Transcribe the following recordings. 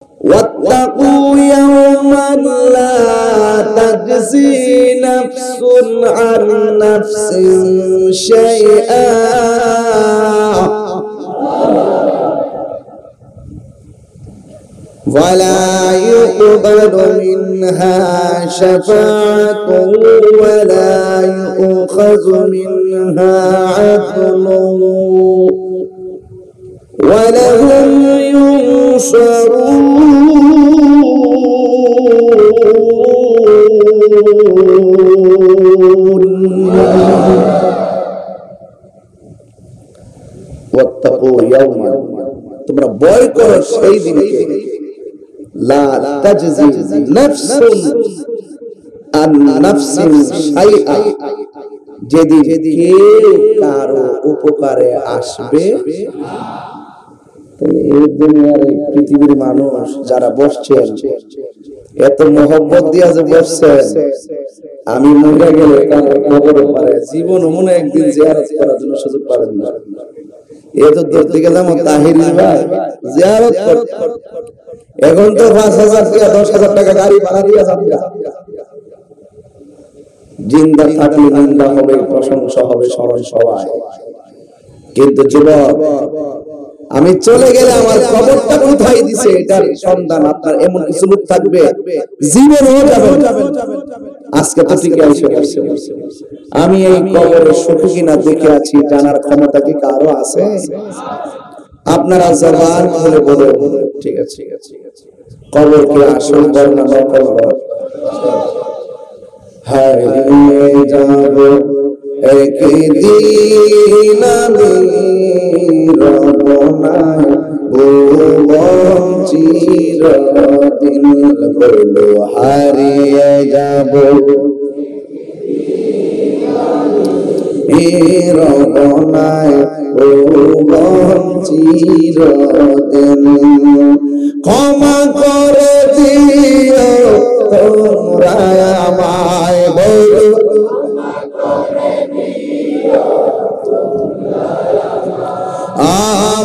واتقوا يوما لا تجزي نفس عن نفس شيئا ولا يقبل منها شفاعة ولا يؤخذ منها عدل ولهم ينصرون واتقوا يوما তোমরা ভয় করো সেই দিনকে লা তাজজি নাফসুন আন নাফসিন শাইআ যেদিন কেউ কারো উপকারে আসবে এই দুনিয়ার পৃথিবীর মানুষ যারা বসছেন এত মোহব্বত দিয়া যে বসছেন আমি মরে গেলে কারো কবরে পারে জীবন মনে একদিন জিয়ারত করার জন্য সুযোগ পাবেন না এত দূর থেকে যাবো তাহিরি ভাই জিয়ারত করতে এখন তো ৫,০০০ টাকা ১০,০০০ টাকা গাড়ি ভাড়া দিয়ে যাবে জিন্দা থাকলে নিন্দা হবে প্রশংসা হবে স্মরণ সবাই কিন্তু যুবক আমি চলে গেলে আমার কবরটা কোথায় দিছে এটার সন্ধান আপনার এমন কিছু লোক থাকবে জীবনেও যাবে আজকে তো ঠিক আছে আমি এই কবরের সুখ কিনা দেখে আছি জানার ক্ষমতা কি কারো আছে আপনারা জবান খুলে বলুন ঠিক আছে কবর কি আসল বর্ণনা কবর হারিয়ে যাব একদিন আমি রবনায় ভুবন চিরদিন বলো হারিয়ে যাব রবনায় ভুবন চিরদিন ক্ষমা করে দিও তোমরা আমায় বলো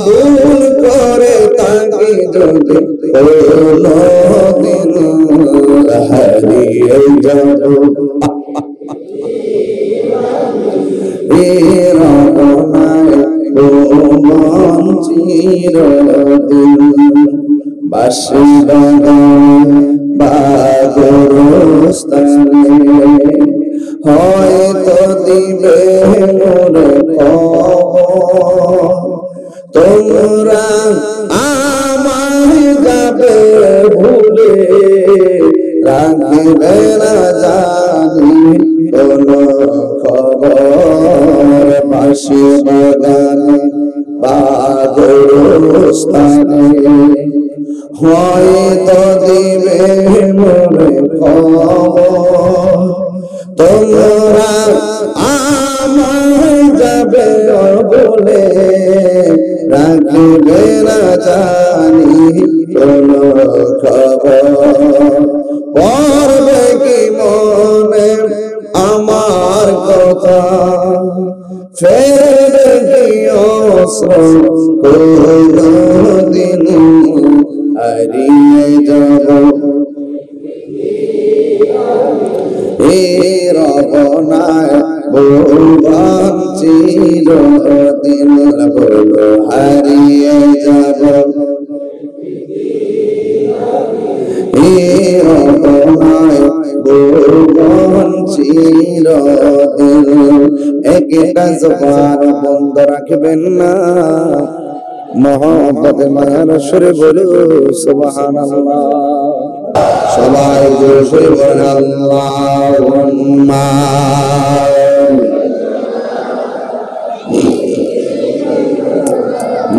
ভুল করে তাকে যদি কোনদিন হারিয়ে যাব রবনায় ভুবন চিরদিন বাঁশি বাগান বা গোরস্থানে হয়তো দিবে মোরে খবর তোমরা আমায় যাবে ভুলে রাখবে না জানি কোন খবর বাঁশি বাগানে বা গোরস্থানে হয়তো দিবে মোরে খবর তোমরা আমায় যাবে বলে রাখবে না জানি কোন খবর পড়বে কি মনে আমার কথা ফেরবে কি অশ্রু কোনদিন হারিয়ে যাব রবনায় ভুবন চিরদিন বলো হারিয়ে যাব রবনায় ভুবন চিরদিন একটা জবান বন্ধ রাখবেন না মহব্বতে মায়ার সুরে বলো সুবহানাল্লাহ সবাই জোরে বলেন আল্লাহুম্মা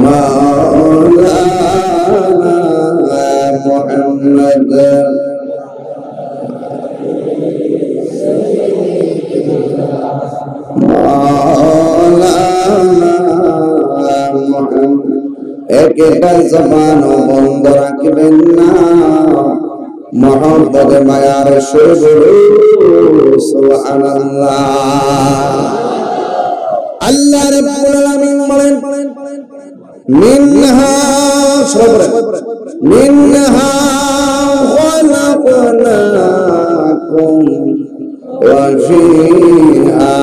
মাওলানা মুহাম্মদ একটা জবান বন্ধ রাখবেন না মহব্বতে মায়ার সুরে সুবহানাল্লাহ আল্লাহ রাব্বুল আলামিন বলেন মিনহা সবরে মিনহা খালাকনাকুম ওয়া ফিহা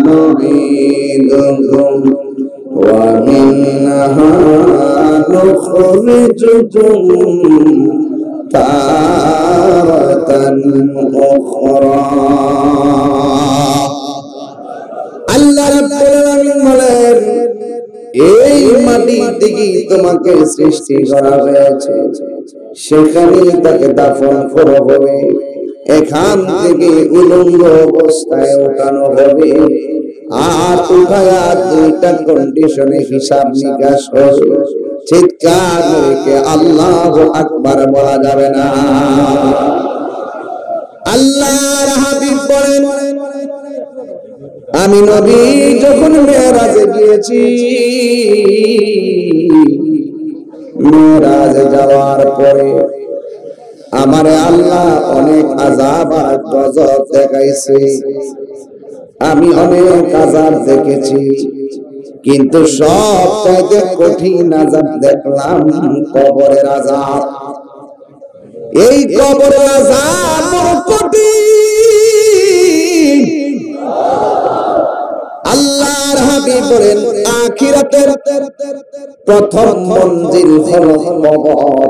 নুঈদুকুম ওয়া মিনহা নুখরিজুকুম তারাতান উখরা। আল্লাহ রাব্বুল আলামিন বলেন, এই মাটি থেকে তোমাকে সৃষ্টি করা হয়েছে, সেখানেই তাকে দাফন করা হবে। এখান থেকে উলঙ্গ অবস্থায় ওঠানো হবে, আর উঠায়া দুইটা কন্ডিশনে হিসাব নিকাশ হবে। চিৎকার করে আল্লাহু আকবার বলা যাবে না। আল্লাহর হাবিব বলেন, আমি নবী যখন মেরাজে গিয়েছি, মেরাজে যাওয়ার পরে আমারে আল্লাহ অনেক আযাব আর গজব দেখাইছে। আমি অনেক আযাব দেখেছি, কিন্তু সবচাইতে কঠিন আযাব দেখলাম কবরের আযাব। এই কবরের আযাব বড় কঠিন। আল্লাহর হাবিব বলেন, আখিরাতের প্রথম মঞ্জিল হলো কবর।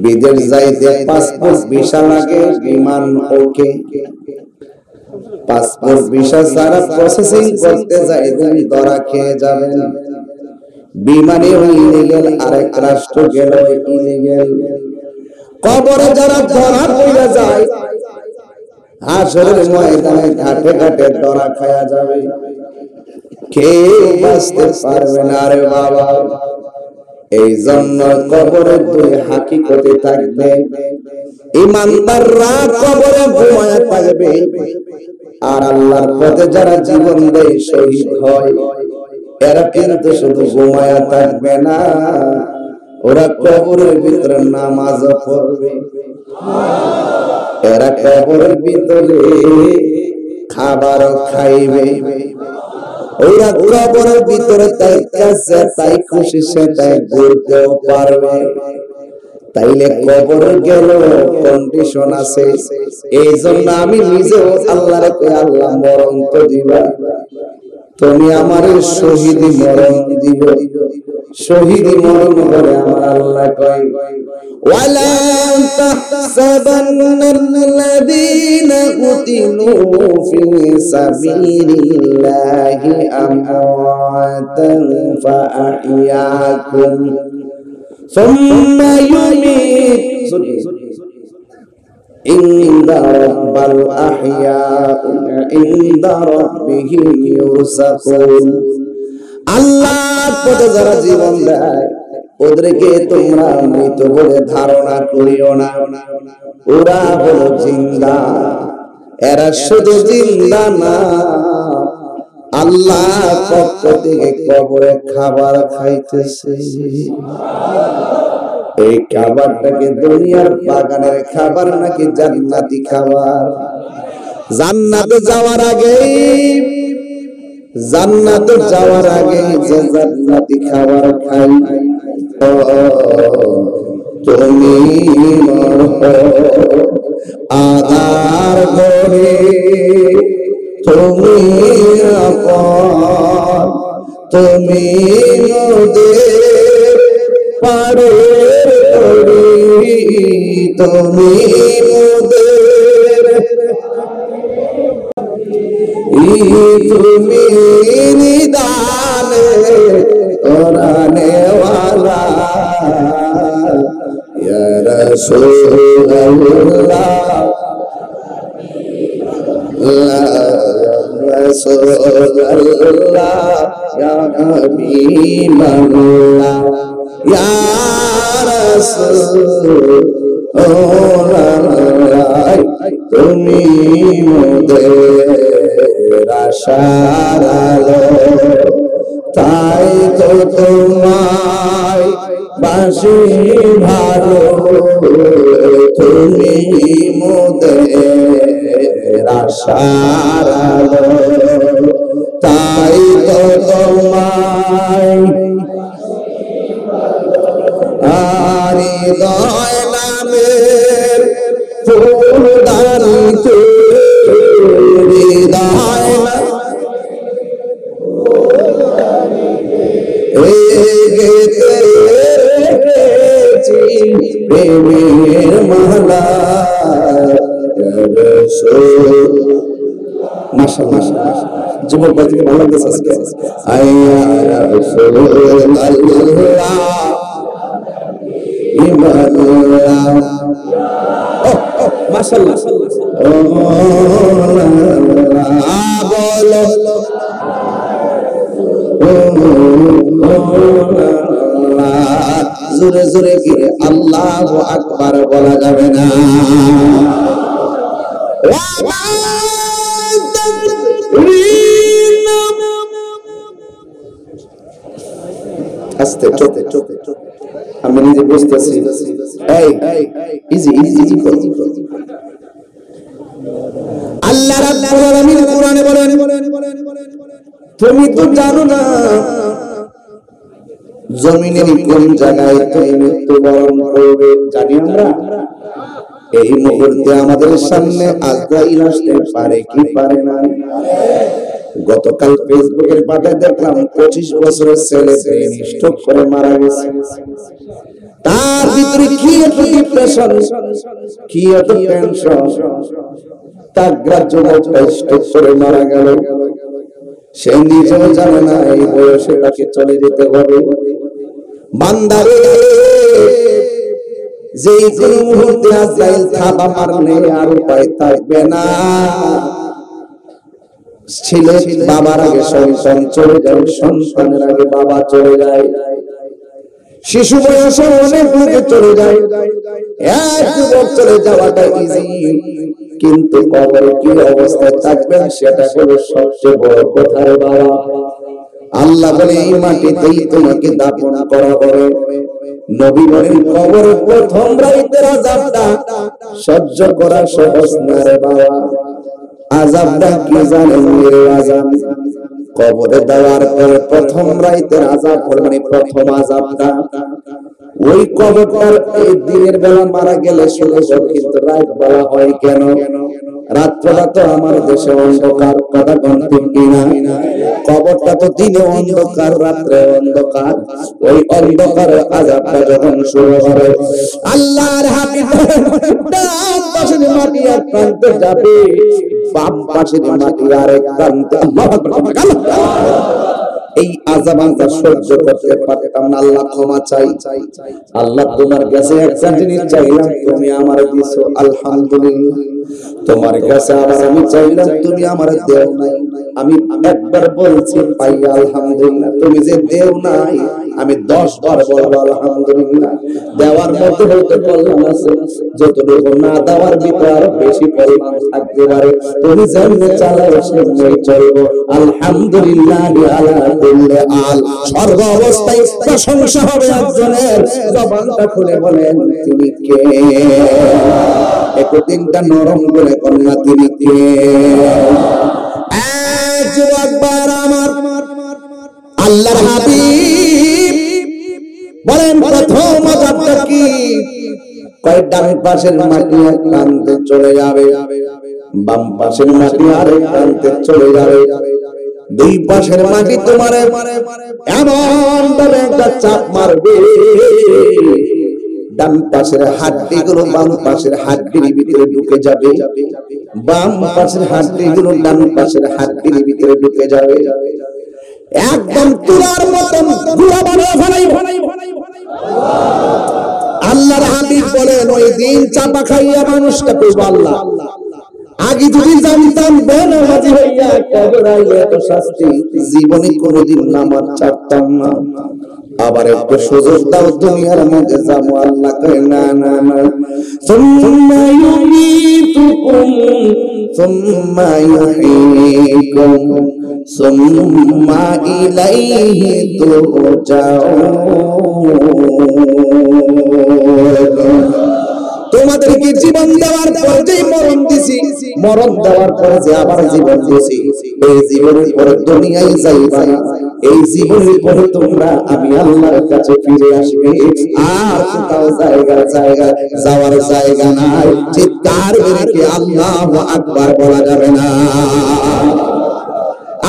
বিদেশ যাইতে পাসপোর্ট ভিসা লাগে, বিমান ওকে। পাসপোর্ট ভিসা ছাড়া প্রসেসিং করতে যাইবেন, ধরা খেয়ে যাবেন। বিমানে ইলিগেল, আরেক রাষ্ট্র গেল ইলিগেল। কবরে যারা ধরা পড়ে যায়, হাসরের ময়দানে ঘাটে ঘাটে ধরা খায়া যাবে, কেউ বাঁচতে পারবে না রে বাবা। এই জন্য কবরে দুই হাকিকতে থাকবে। ঈমানদাররা কবরে ঘুমায়া থাকবে, আর আল্লাহর পথে যারা জীবন দেয়, শহীদ হয়, এরা কিন্তু শুধু ঘুমায়া থাকবে না, ওরা কবরের ভিতরে নামাজও পড়বে। এরা কবরের ভিতরে খাবারও খাইবে। ওরা কবরের ভিতরে তাই কাছে তাই খুশি সে তাই ঘুরতেও পারবে। তাইলে কবরে গেল কন্ডিশন আছে। এই জন্য আমি নিজেও আল্লাহরে কই, আল্লাহ মরণ তো দিবা, তুমি আমারে শহীদি মরণ দিও। শহীদি মরণ করে আমার আল্লাহ কয়, ওয়ালা তাহসাবান্নাল্লাযীনা কুতিলু ফি সাবিলিল্লাহি আমওয়াতান ফাআহইয়াকুম সুম্মা ইউমীতুকুম ইন্না রাব্বাল আহইয়াউ ইনদা রাব্বিহিম ইউরসাকুন। আল্লাহর পথে যারা জীবন দেয়, ওদেরকে তোমরা মৃত বলে ধারণা করিও না। ওরা হলো জিন্দা। এরা শুধু জিন্দা না, আল্লাহ পক্ষ থেকে কবরে খাবার খাইতেছে। এই খাবারটাকে দুনিয়ার বাগানের খাবার নাকি জান্নাতি খাবার? জান্নাতে যাওয়ার আগে, জান্নাতে যাওয়ার আগে যে জান্নাতি খাবার খাই, তুমি আধার ঘরে তুমি আপন, তুমি নদের পারে পড়ি, তুমি নদের তুমি নিদানে কোরআনে ওয়ালা ইয়া রাসূলুল্লাহ রাসূলুল্লাহ ইয়া হাবিবাল্লাহ ইয়া রাসূলুল্লাহ তুমি মোদের আশার আলো, তাই তো তোমায় বাসি ভালো, তুমি মোদের আশার আলো, তাই তো তোমায় হৃদয় নামের ফুলদানিতে হৃদয় প্রেমের মালা মাশাআল্লাহ যুবক ভাইকে ভালো লাগছে আজকে আইয়া রাসূলুল্লাহ ইমানুল্লাহ মাশাআল্লাহ বলো জোরে জোরে কি আল্লাহু আকবার বলা যাবে না আস্তে চোখে চোখে আমি নিজে বুঝতেছি এই ইজি ইজি ইজি আল্লাহ রাব্বুল আলামিন কোরআনে বলেন তুমি তো জানো না জমিনের কোন জায়গায় তুমি মৃত্যুবরণ করবে জানি আমরা এই মুহূর্তে আমাদের সামনে আজরাইল আসতে পারে কি পারে না গতকাল ফেসবুকের পাতায় দেখলাম 25 বছরের ছেলে ব্রেন স্ট্রোক করে মারা গেছে তার ভিতরে কি এত ডিপ্রেশন কি এত টেনশন তার গ্রাহ্যতা স্ট্রোক করে মারা গেল সে নিজেও জানে না এই বয়সে তাকে চলে যেতে হবে বান্দারে যে কোন মুহূর্তে আজরাইল থাবা মারলে আর উপায় থাকবে না ছেলে বাবার আগে সন্তান চলে যায় সন্তানের আগে বাবা চলে যায় শিশু বয়সে অনেক লোকে চলে যায় এক যুবক চলে যাওয়াটা ইজি কিন্তু কবরে কি অবস্থায় থাকবেন সেটা হলো সবচেয়ে বড় কথা রে বাবা আল্লাহ বলে এই মাটিতেই তোমাকে দাফন করা হবে নবী বলেন কবরের প্রথম রাতের আযাবটা সহ্য করা সহজ না রে বাবা আযাবটা কি জানেন মেরে আযাব কবরে দেওয়ার পরে প্রথম রাতের আযাব হল মানে প্রথম আযাবটা ওই কবরটার এই দিনের বেলা মারা গেলে শুধু কিন্তু রাত বেলা হয় কেন রাতটা তো আমার দেশে অন্ধকার কথা ঠিক কিনা কবরটা তো দিনে অন্ধকার রাত্রে অন্ধকার ওই অন্ধকারের আযাবটা যখন শুরু হবে আল্লাহর হাবিব ডান পাশের মাটি এক প্রান্তে যাবে বাম পাশের মাটি আরেক প্রান্তে আল্লাহু আকবার এই আযাব আমরা সহ্য করতে পারতাম না আল্লাহ ক্ষমা চাই আল্লাহ তোমার কাছে একটা জিনিস চাইলাম তুমি আমারে দিছো আলহামদুলিল্লাহ তোমার কাছে আবার আমি চাইলাম তুমি আমারে দেও নাই আমি একবার বলছি পাই আলহামদুলিল্লাহ তুমি যে দেও নাই আমি 10 বার বলবো আলহামদুলিল্লাহ দেওয়ার মধ্যে হতে বললাম আছে যতটুকু না দেওয়ার ভিতর বেশি পরিমাণ থাকতে পারে তুমি জানতে চালাও সেটাই চলবো আলহামদুলিল্লাহ আলা কুল্লি আল সর্ব অবস্থায় প্রশংসা হবে একজনের জবানটা খুলে বলেন তিনি কে একটু তিনটা নরম করে কন্যা তিনি কে একবার আমার আল্লাহর হাবিব বলেন প্রথম আযাবটা কি কয় ডান পাশের মাটি এক প্রান্তে চলে যাবে বাম পাশের মাটি আরেক প্রান্তে চলে যাবে দুই পাশের মাটি তোমারে এমন ভাবে একটা চাপ মারবে ডান পাশের হাড্ডিগুলো বাম পাশের হাড্ডির ভিতরে ঢুকে যাবে বাম পাশের হাড্ডিগুলো ডান পাশের হাড্ডির ভিতরে ঢুকে যাবে একদম তুলার মতন গুঁড়া বানিয়ে ফেলাই আল্লাহর হাবিব বলেন ওই দিন চাপা খাইয়া মানুষটা পেয়ে আল্লাহ আগে যদি জানতাম বেনামাজি হইয়া কবরে আইলে এত শাস্তি জীবনে কোনোদিন নামাজ ছাড়তাম না আবার একটু সুযোগ দাও দুনিয়ার মধ্যে যাবো আল্লাহ কয় না না না সুম্মা ইউমিতুকুম সুম্মা ইউহয়িকুম সুম্মা ইলাইহি তুরজাউন তোমাদেরকে জীবন দেওয়ার পর যে মরণ দিছি মরণ দেওয়ার পর যে আবার জীবন দিছি এই জীবনের পরে দুনিয়ায় যাইবা এই জীবনের পরে তোমরা আমি আল্লাহর কাছে ফিরে আসবে, আর কোথাও যাওয়ার জায়গা নাই। চিৎকার করে কি আল্লাহু আকবার বলা যাবে না?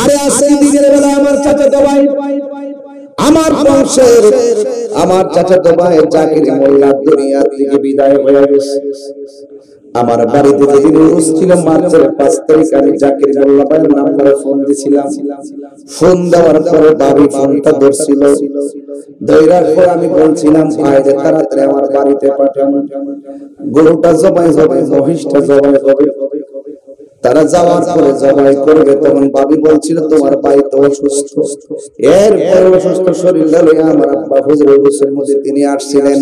আরে আজকে দিনের বেলা আমার চাচাতো ভাই, আমার বংশের আমার চাচাতো ভাই জাকির মোল্লা দুনিয়া থেকে বিদায় হয়ে গেছে। আমার বাড়িতে যেদিন উরুস ছিল মার্চের 5 তারিখ, আমি জাকির মোল্লা ভাইয়ের নাম্বারে ফোন দিছিলাম। ফোন দেওয়ার পরে বাবি ফোনটা ধরছিল, ধরার পর আমি বলছিলাম ভাইরে তাড়াতাড়ি আমার বাড়িতে পাঠান, গরুটা জবাই হবে, মহিষটা জবাই হবে। তারা যাওয়ার পরে জবাই করবে, তখন বাবি বলছিল তোমার ভাই তো অসুস্থ। এরপরে অসুস্থ শরীর লয়ে আমার আব্বা হুজুরের উরুসের মধ্যে তিনি আসছিলেন।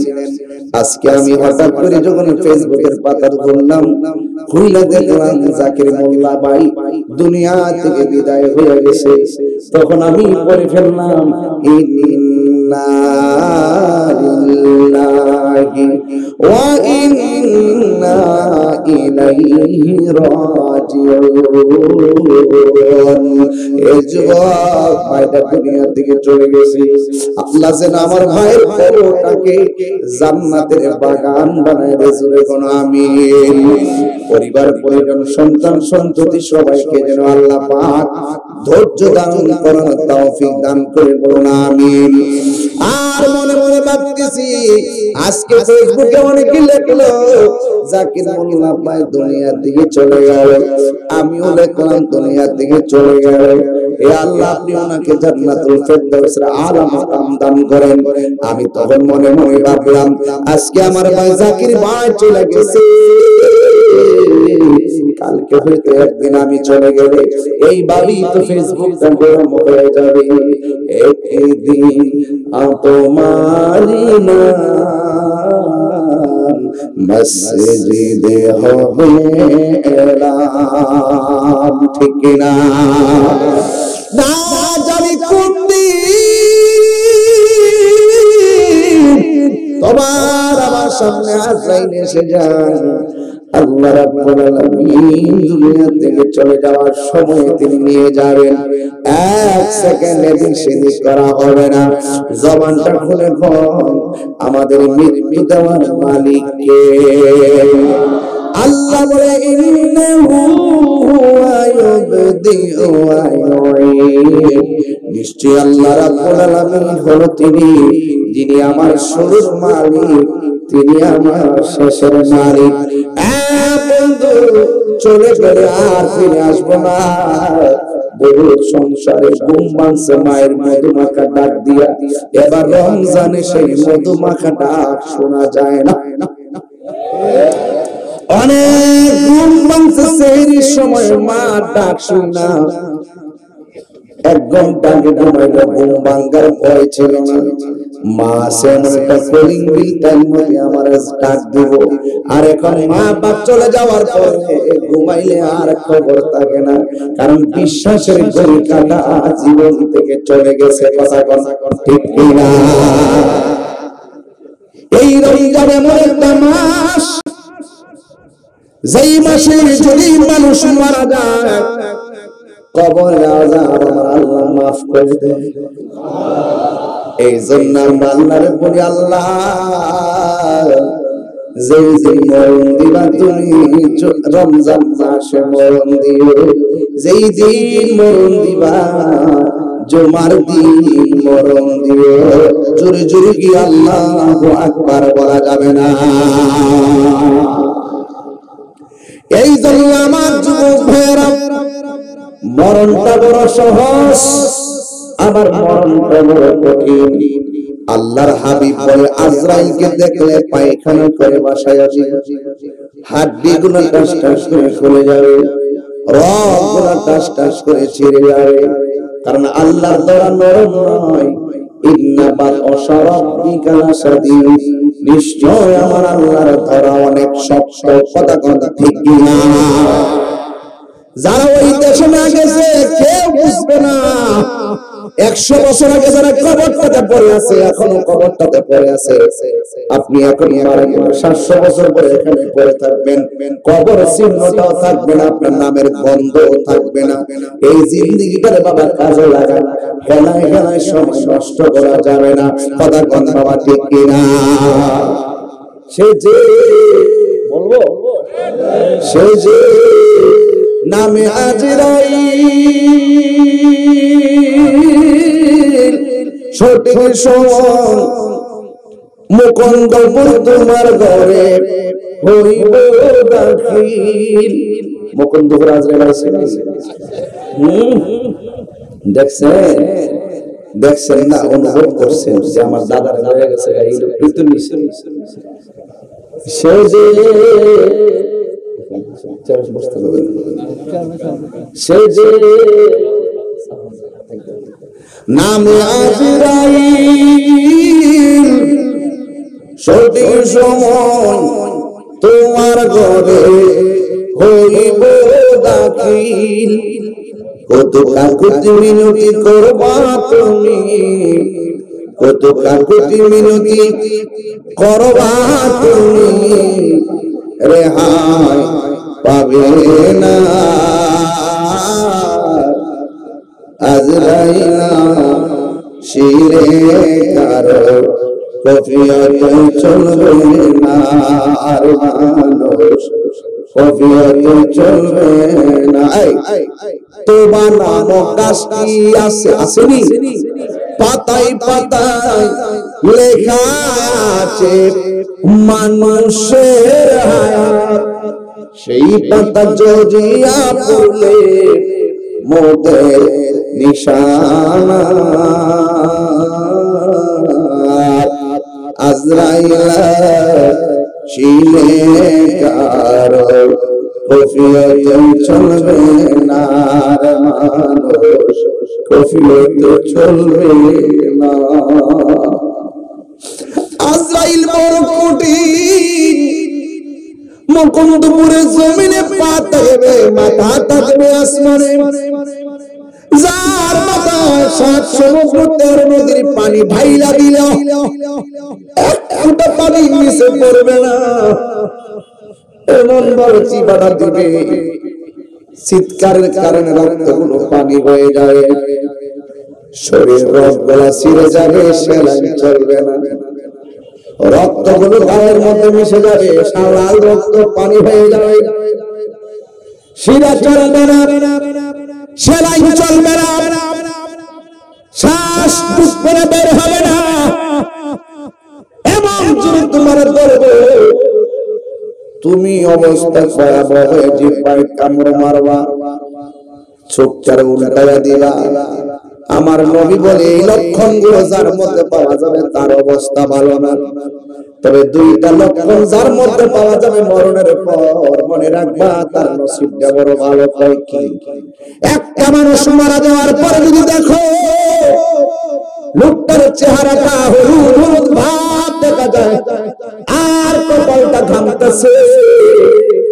আজকে আমি হঠাৎ করে যখন ফেসবুকের পাতা খুললাম, খুলে দেখলাম জাকির মোল্লা ভাই দুনিয়া থেকে বিদায় হয়ে গেছে। তখন আমি পড়ে ফেললাম ইন্না লিল্লাহি ওয়া ইন্না ইলাইহি রাজিউন। এই যুবক ভাইটা দুনিয়া থেকে চলে গেছে। আল্লাহ যেন আমার ভাইয়ের কবরটাকে জান্নাতের বাগান বানায় দেয়, জোরে কোন আমিন। পরিবার পরিজন সন্তান সন্ততি সবাইকে যেন আল্লাহ পাক ধৈর্য দান করার তৌফিক দান করে, বলুন আমিন। আর মনে মনে ভাবতেছি আজকে ফেসবুকে অনেকে লিখলো জাকির মোল্লা ভাই দুনিয়ার দিকে চলে গেল, আমিও লিখলাম দুনিয়ার দিকে চলে গেল। এ আল্লাহ আপনি ওনাকে জান্নাতুল ফেরদাউসের আলা মাকাম দান করেন। আমি তখন মনে মনে ভাবলাম আজকে আমার ভাই জাকির ভাই চলে গেছে, কালকে হয়তো একদিন আমি চলে গেলে এই ভাবি তো ফেসবুকটা গরম হয়ে যাবে। একদিন তোমারি নাম মসজিদে হবে এলাম, ঠিক না? না জানি কোন দিন তোমার আমার সামনে আজরাইল এসে যায়। আল্লাহ রাব্বুল আলামিন দুনিয়া থেকে চলে যাওয়ার সময় তিনি নিয়ে যাবেন, এক সেকেন্ডে বেশি করা হবে না। জবানটা খুলে বল আমাদের মৃত্যু দেওয়ার মালিক কে? আল্লাহ বলে ইন্নাহু হুয়া ইউবদিউ ওয়া ইউঈদ। নিশ্চয়ই আল্লাহ রাব্বুল আলামিন হলো তিনি যিনি আমার শুরুর মালিক, তিনি আমার শেষের মালিক। বন্ধু চলে গেলে আর ফিরে আসবো না। বহু সংসারে ঘুম ভাঙছে মায়ের মধুমাখা ডাক দিয়া, এবার রমজানে সেই মধুমাখা ডাক শোনা যায় না। অনেক ঘুম ভাঙছে সেই সময় মা ডাক শুনি না। 1 ঘন্টা আগে ঘুমাইলে ঘুম ভাঙার ভয় ছিল না। মা সেমন একটা কলিং বিল টাইম মধ্যে আমার ডাক দিব। আর এখন মা বাপ চলে যাওয়ার পরে ঘুমাইলে আর খবর থাকে না, কারণ বিশ্বাসের ঘড়ি কাটা জীবন থেকে চলে গেছে। কথা ঠিক কিনা? এই রমজান এমন একটা মাস, যেই মাসে যদি মানুষ মারা যায় কবরে আযাব আমার আল্লাহ মাফ করে দেয়। এই জন্য আল্লাহর বলি আল্লাহ যেই যেই মরণ দিবা তুমি রমজান মাসে মরণ দিও, যেই দিন মরণ দিবা জুমার দিন মরণ দিও। জোরে জোরে কি আল্লাহু আকবার বলা যাবে না? এই জন্য আমার যুবক ভাইরা মরণটা বড় সহজ, আবার মরণটা বড় কঠিন। আল্লাহর হাবিব বলে আজরাইলকে দেখলে পায়খানা করে বাসায় আসে, হাড্ডিগুলো টাস টাস করে খুলে যাবে, রগগুলো টাস টাস করে ছিঁড়ে যাবে, কারণ আল্লাহর দরা নরম নয়। ইন্না বাতশা রাব্বিকা লাশাদীদ, নিশ্চয় আমার আল্লাহর ধরা অনেক শক্ত। কথা ঠিক কিনা? যারা ওই দেশে না গেছে কেউ বুঝবে না। 100 বছর আগে যারা কবরটাতে পড়ে আছে এখনো কবরটাতে পড়ে আছে, আপনি এখন মারা গেলে 700 বছর পরে এখানে পড়ে থাকবেন, কবর চিহ্নটাও থাকবে না, আপনার নামের গন্ধও থাকবে না। এই জিন্দেগিটারে বাবা কাজে লাগান, খেলায় খেলায় সময় নষ্ট করা যাবে না। কথা কোন বাবা ঠিক কিনা? সে যে বলবো সে যে নামে আজরাইল সঠিক সময় মুকুন্দপুর তোমার ঘরে হইব দাখিল। মুকুন্দপুর আজরাইল আছে, দেখছেন দেখছেন না? অনুভব করছেন যে আমার দাদার হয়ে গেছে এই পৃথিবী নিছে। সে যে সে যে নামে আজরাইল সঠিক সময় তোমার ঘরে হইব দাখিল। কত কাকুতি মিনতি করবা তুমি, কত কাকুতি মিনতি করবা তুমি, রেহাই পাবে না। আজরাইল শিরে কারো কফিয়ত চলবে না, আর মানুষ কফিয়ত চলবে না। তোবা নামক গাছটি আছে, আসেনি? পাতায় পাতায় লেখা আছে মানুষের হায়াত, সেই পাতা জড়িয়া পড়লে মোদের নিশানা। আজরাইল শিলে কারো কফিয়ত চলবে না, মানুষ কফিয়ত চলবে না। আজরাইল বড় কঠিন, মুকুন্দপুরের জমিনে পা থাকবে, মাথা থাকবে আসমানে। যার মাথায় 7 সমুদ্র 13 নদীর পানি ঢাইলা দিল, একটা পানি নিচে পড়বে না। এমন বড় চিবাটা দিবে, চিৎকারের কারণে রক্তগুলো পানি হয়ে যাবে, শরীর রক্তগুলো ছিঁড়ে যাবে, সেলাই চলবে না, রক্তগুলো গায়ের মধ্যে মিশে যাবে, লাল রক্ত পানি হয়ে যাবে, শিরা চলবে না, সেলাই চলবে না, শ্বাস পুষ্পনে বের হবে না। এমন জোরে তোমার ধরবে, তুমি অবস্থা ভয়াবহ হয়ে জিহ্বায় কামড় মারবা, চোখটার উল্টায়া দিবা। আমার নবী বলে এই লক্ষণগুলো যার মধ্যে পাওয়া যাবে তার অবস্থা ভালো না। তবে 2টা লক্ষণ যার মধ্যে পাওয়া যাবে মরণের পর, মনে রাখবা তার নসিবটা বড় ভালো। কয় কি? একটা মানুষ মারা যাওয়ার পরে যদি দেখো লোকটার চেহারাটা হলুদ হলুদ ভাব দেখা যায় আর কপালটা ঘামতেছে,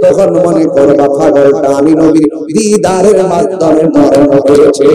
তখন মনে করবা পাগলটা আমি নবীর দিদারের মাধ্যমে মরণ হয়েছে।